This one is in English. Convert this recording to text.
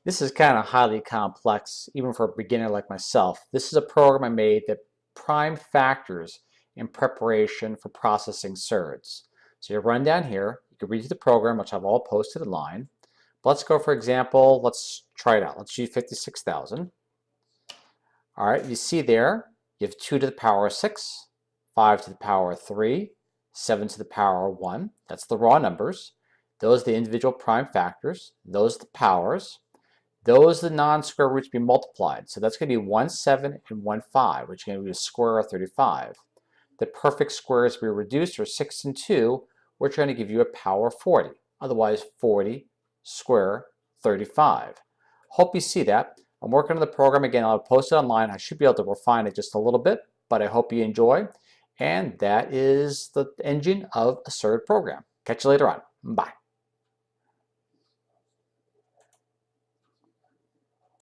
This is kind of highly complex, even for a beginner like myself. This is a program I made that prime factors in preparation for processing surds. So you run down here, you can read through the program, which I've all posted in line. But let's go, for example, let's try it out. Let's use 56,000. All right, you see there, you have 2 to the power of 6, 5 to the power of 3, 7 to the power of 1. That's the raw numbers. Those are the individual prime factors. Those are the powers. Those are the non-square roots being multiplied. So that's going to be 1, 7, and 1, 5, which is going to be a square of 35. The perfect squares we reduced are 6 and 2, which are going to give you a power of 40. Otherwise, 40 square 35. Hope you see that. I'm working on the program again. I'll post it online. I should be able to refine it just a little bit, but I hope you enjoy. And that is the engine of a surd program. Catch you later on. Bye.